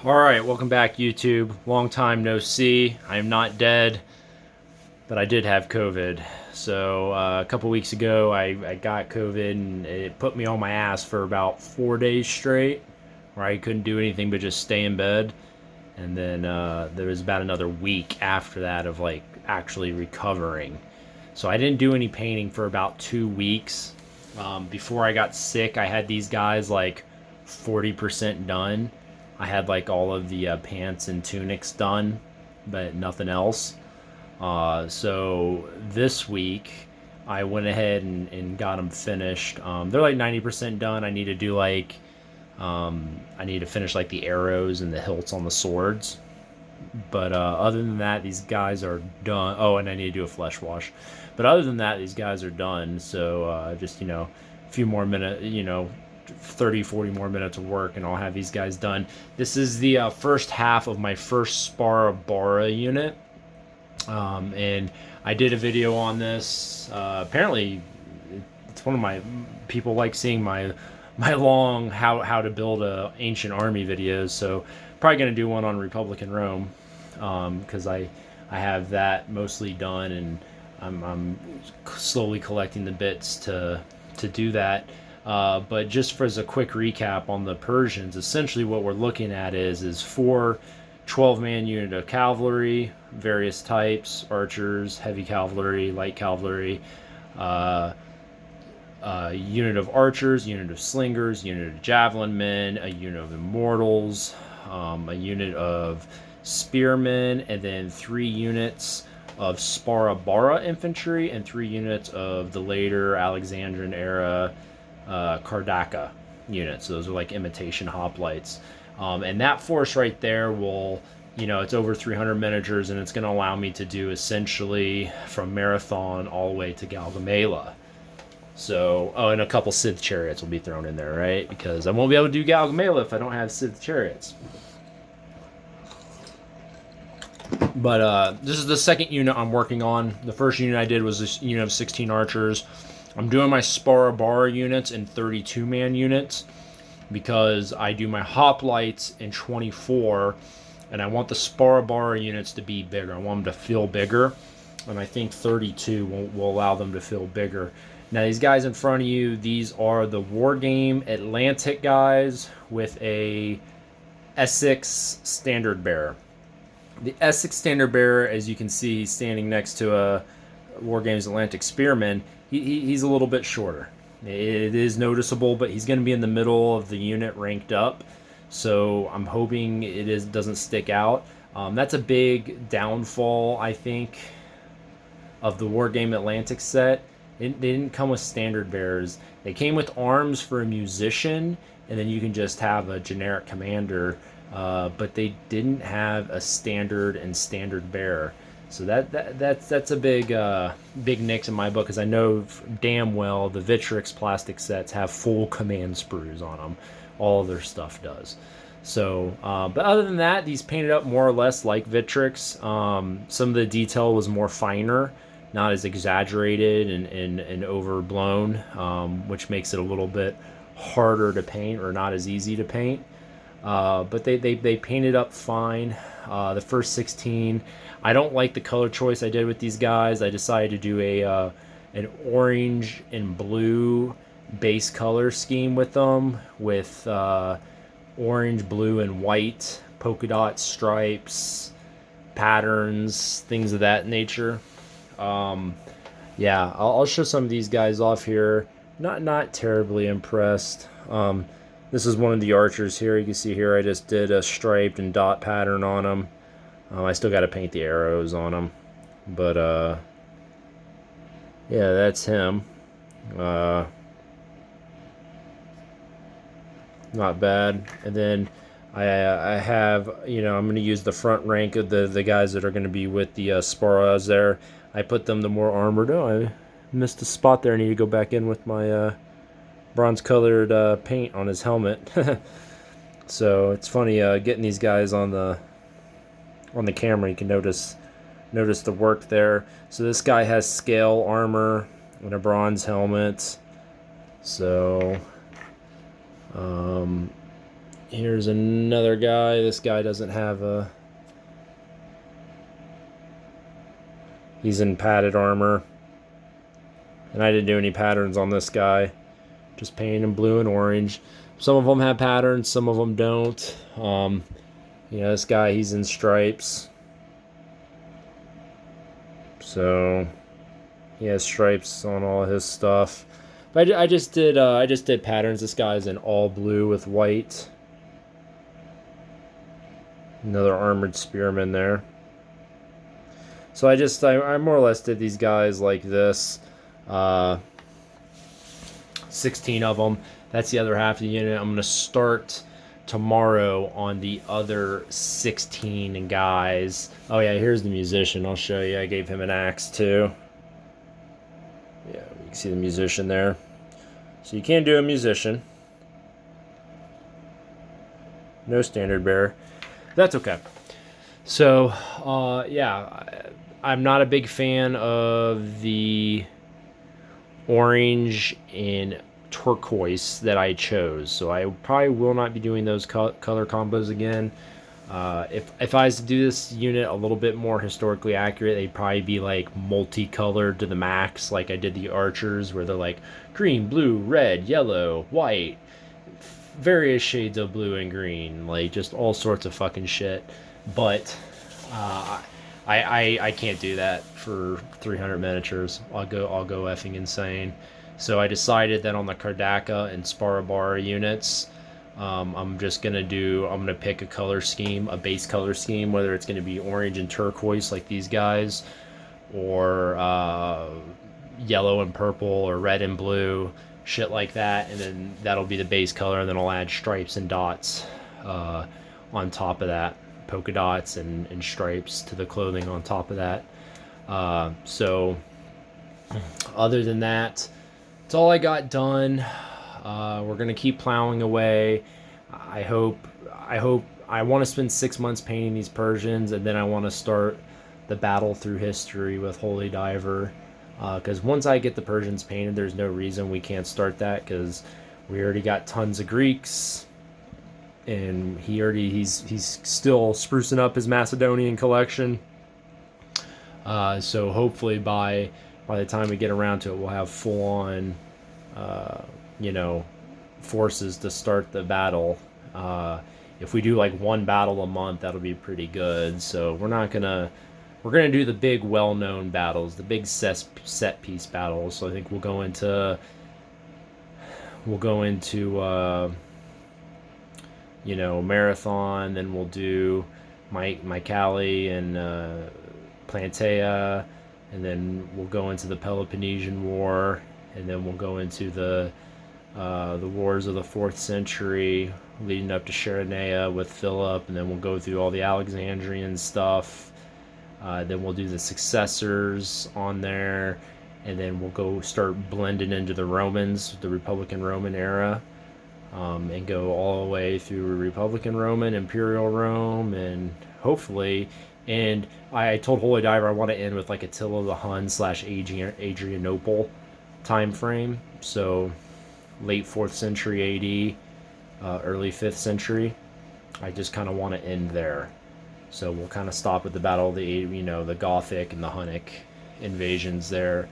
Alright, welcome back YouTube. Long time no see. I am not dead, but I did have COVID. So a couple weeks ago I got COVID and it put me on my ass for about 4 days straight, where I couldn't do anything but just stay in bed. And then there was about another week after that of like actually recovering. So I didn't do any painting for about 2 weeks. Before I got sick, I had these guys like 40% done. I had like all of the pants and tunics done, but nothing else. So this week, I went ahead and got them finished. They're like 90% done. I need to do like, I need to finish like the arrows and the hilts on the swords. But other than that, these guys are done. Oh, and I need to do a flesh wash. But other than that, these guys are done. So just, a few more minutes, 30, 40 more minutes of work, and I'll have these guys done. This is the first half of my first Spara Bara unit. And I did a video on this. Apparently, it's one of my people like seeing my long how to build a ancient army videos. So probably gonna do one on Republican Rome, because I have that mostly done, and I'm slowly collecting the bits to do that. But just for as a quick recap on the Persians, essentially what we're looking at is 4 12-man unit of cavalry, various types: archers, heavy cavalry, light cavalry, unit of archers, unit of slingers, unit of javelin men, a unit of immortals, a unit of spearmen, and then 3 units of Spara Bara infantry and 3 units of the later Alexandrian era Kardaka units. So those are like imitation hoplites. And that force right there will, it's over 300 miniatures, and it's going to allow me to do essentially from Marathon all the way to Galgamela. So, oh, and a couple Sith chariots will be thrown in there, right? Because I won't be able to do Galgamela if I don't have Sith chariots. But this is the second unit I'm working on. The first unit I did was this unit of 16 archers. I'm doing my Spara Bara units in 32-man units because I do my hoplites in 24, and I want the Spara Bara units to be bigger. I want them to feel bigger, and I think 32 will allow them to feel bigger. Now, these guys in front of you, these are the Wargame Atlantic guys with a Essex Standard Bearer. The Essex Standard Bearer, as you can see, he's standing next to a Wargames Atlantic Spearman. He's a little bit shorter. It is noticeable, but he's going to be in the middle of the unit ranked up, so I'm hoping doesn't stick out. That's a big downfall, I think, of the Wargame Atlantic set. They didn't come with standard bearers. They came with arms for a musician, and then you can just have a generic commander, but they didn't have a standard and standard bearer. So that's a big nix in my book, because I know damn well the Vitrix plastic sets have full command sprues on them. All their stuff does. So, but other than that, these painted up more or less like Vitrix. Some of the detail was more finer, not as exaggerated and overblown, which makes it a little bit harder to paint, or not as easy to paint. But they painted up fine. The first 16, I don't like the color choice I did with these guys. I decided to do an orange and blue base color scheme with them, with orange, blue, and white polka dot stripes, patterns, things of that nature. Yeah, I'll show some of these guys off here. Not terribly impressed. This is one of the archers here. You can see here I just did a striped and dot pattern on them. I still got to paint the arrows on them. But, yeah, that's him. Not bad. And then I have, I'm going to use the front rank of the guys that are going to be with the Sparas there. I put them the more armored. Oh, I missed a spot there. I need to go back in with my bronze-colored paint on his helmet. So it's funny getting these guys on the camera. You can notice the work there. So this guy has scale armor and a bronze helmet. So Here's another guy. This guy doesn't have a... He's in padded armor. And I didn't do any patterns on this guy. Just painted in blue and orange. Some of them have patterns, some of them don't. This guy, he's in stripes. So he has stripes on all of his stuff. But I just did patterns. This guy's in all blue with white. Another armored spearman there. So I more or less did these guys like this. 16 of them. That's the other half of the unit. I'm going to start tomorrow on the other 16 guys. Oh yeah, here's the musician. I'll show you. I gave him an axe too. Yeah, you can see the musician there. So you can't do a musician. No standard bearer. That's okay. So, yeah, I'm not a big fan of the orange and turquoise that I chose, so I probably will not be doing those color combos again. If I was to do this unit a little bit more historically accurate, they'd probably be like multicolored to the max, like I did the archers, where they're like green, blue, red, yellow, white, various shades of blue and green, like just all sorts of fucking shit. But I can't do that for 300 miniatures. I'll go effing insane. So I decided that on the Kardaka and Sparabara units, I'm gonna pick a color scheme, a base color scheme, whether it's gonna be orange and turquoise like these guys, or yellow and purple, or red and blue, shit like that, and then that'll be the base color, and then I'll add stripes and dots on top of that, polka dots and stripes to the clothing on top of that. So other than that, that's all I got done. We're gonna keep plowing away. I want to spend 6 months painting these Persians, and then I want to start the battle through history with Holy Diver. Because once I get the Persians painted, there's no reason we can't start that, because we already got tons of Greeks, and he's still sprucing up his Macedonian collection. So hopefully by the time we get around to it, we'll have full on forces to start the battle. If we do like one battle a month, that'll be pretty good. So we're gonna do the big well-known battles, the big set piece battles. So I think we'll go into Marathon, then we'll do Mycale and Plantea, and then we'll go into the Peloponnesian War, and then we'll go into the wars of the 4th century leading up to Cheronea with Philip, and then we'll go through all the Alexandrian stuff. Then we'll do the successors on there, and then we'll go start blending into the Romans, the Republican Roman era, and go all the way through Republican Roman, Imperial Rome, and hopefully... And I told Holy Diver I want to end with like Attila the Hun / Adrianople time frame. So late 4th century AD, early 5th century. I just kind of want to end there. So we'll kind of stop at the battle of the Gothic and the Hunnic invasions there,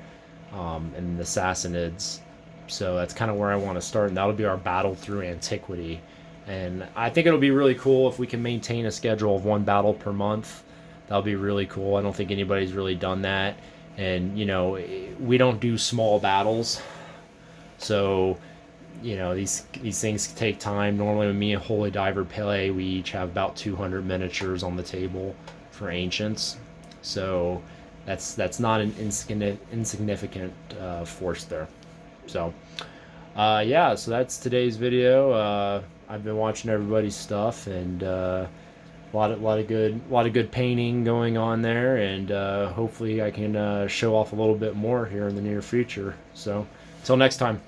and the Sassanids. So that's kind of where I want to start, and that'll be our battle through antiquity. And I think it'll be really cool if we can maintain a schedule of one battle per month. That'll be really cool. I don't think anybody's really done that. And, we don't do small battles. So, these things take time. Normally when me and Holy Diver play, we each have about 200 miniatures on the table for Ancients. So that's not an insignificant force there. So, yeah, so that's today's video. I've been watching everybody's stuff, and a lot of good painting going on there, and hopefully I can show off a little bit more here in the near future. So until next time.